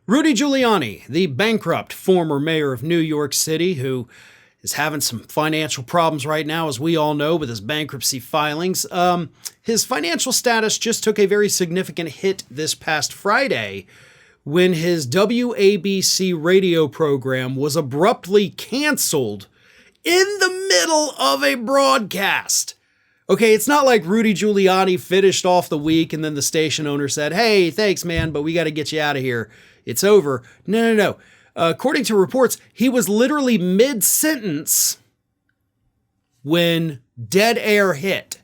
Rudy Giuliani, the bankrupt former mayor of New York City, who is having some financial problems right now, as we all know, with his bankruptcy filings. His financial status just took a very significant hit this past Friday when his WABC radio program was abruptly canceled in the middle of a broadcast. Okay, it's not like Rudy Giuliani finished off the week and then the station owner said, "Hey, thanks, man, but we got to get you out of here. It's over." No. According to reports, he was literally mid-sentence when dead air hit.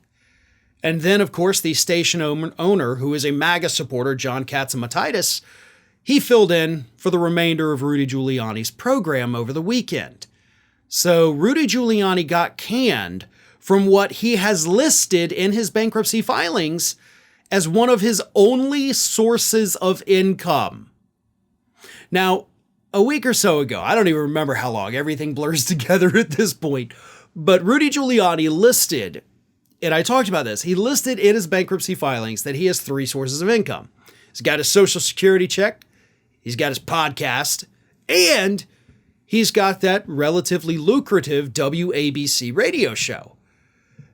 And then, of course, the station owner, who is a MAGA supporter, John Catsimatidis, he filled in for the remainder of Rudy Giuliani's program over the weekend. So Rudy Giuliani got canned from what he has listed in his bankruptcy filings as one of his only sources of income. Now, a week or so ago, I don't even remember how long, everything blurs together at this point, but Rudy Giuliani listed, and I talked about this, he listed in his bankruptcy filings that he has three sources of income. He's got his Social Security check, he's got his podcast, and he's got that relatively lucrative WABC radio show.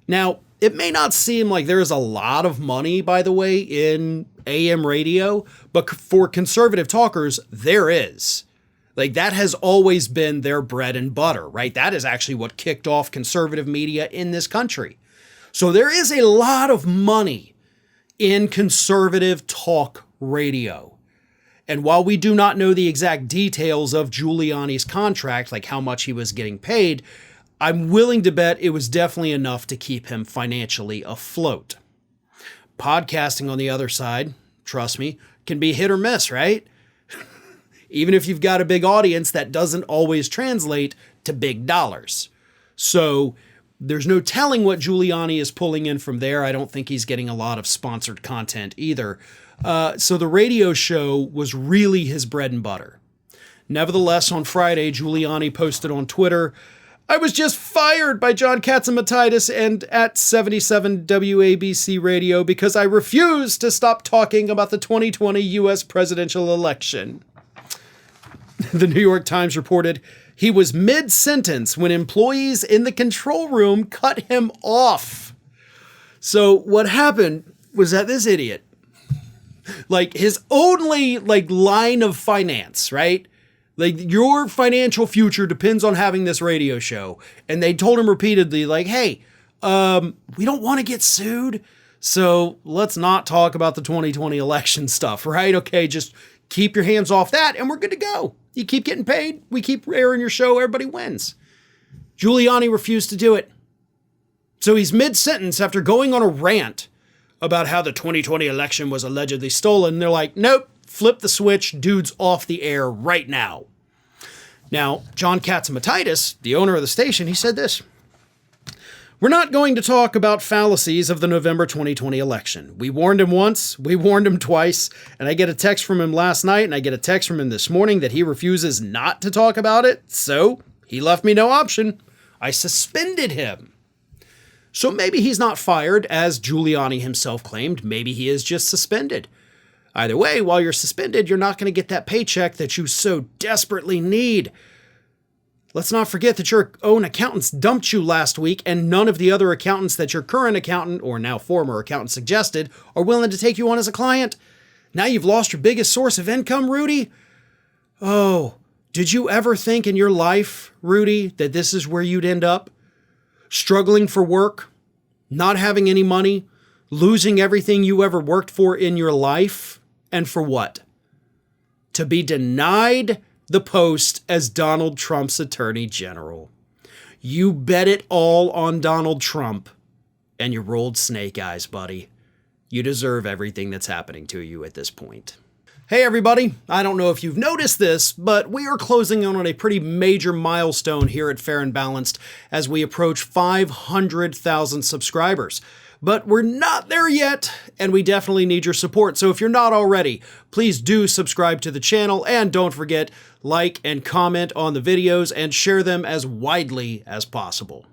Now, it may not seem like there is a lot of money, by the way, in AM radio, but for conservative talkers, there is. Like, that has always been their bread and butter, right? That is actually what kicked off conservative media in this country. So there is a lot of money in conservative talk radio. And while we do not know the exact details of Giuliani's contract, like how much he was getting paid, I'm willing to bet it was definitely enough to keep him financially afloat. Podcasting, on the other side, trust me, can be hit or miss, right? Even if you've got a big audience, that doesn't always translate to big dollars. So there's no telling what Giuliani is pulling in from there. I don't think he's getting a lot of sponsored content either. So the radio show was really his bread and butter. Nevertheless, on Friday, Giuliani posted on Twitter, "I was just fired by John Catsimatidis and at 77 WABC Radio because I refuse to stop talking about the 2020 U.S. presidential election." The New York Times reported he was mid-sentence when employees in the control room cut him off. So what happened was that this idiot, like his only line of finance, right? Like, your financial future depends on having this radio show. And they told him repeatedly, like, "Hey, we don't want to get sued, so let's not talk about the 2020 election stuff, right? Okay, just keep your hands off that and we're good to go. You keep getting paid, we keep airing your show, everybody wins." Giuliani refused to do it. So he's mid-sentence after going on a rant about how the 2020 election was allegedly stolen. They're like, "Nope, flip the switch, dude's off the air right now." Now, John Catsimatidis, the owner of the station, he said this: "We're not going to talk about fallacies of the November 2020 election. We warned him once, we warned him twice, and I get a text from him last night, and I get a text from him this morning that he refuses not to talk about it, so he left me no option. I suspended him." So maybe he's not fired, as Giuliani himself claimed. Maybe he is just suspended. Either way, while you're suspended, you're not going to get that paycheck that you so desperately need. Let's not forget that your own accountants dumped you last week, and none of the other accountants that your current accountant, or now former accountant, suggested are willing to take you on as a client. Now you've lost your biggest source of income, Rudy? Oh, did you ever think in your life, Rudy, that this is where you'd end up? Struggling for work, not having any money, losing everything you ever worked for in your life, and for what? To be denied the post as Donald Trump's attorney general. You bet it all on Donald Trump, and you rolled snake eyes, buddy. You deserve everything that's happening to you at this point. Hey everybody, I don't know if you've noticed this, but we are closing in on a pretty major milestone here at Fair and Balanced as we approach 500,000 subscribers. But we're not there yet, and we definitely need your support. So if you're not already, please do subscribe to the channel, and don't forget, like and comment on the videos and share them as widely as possible.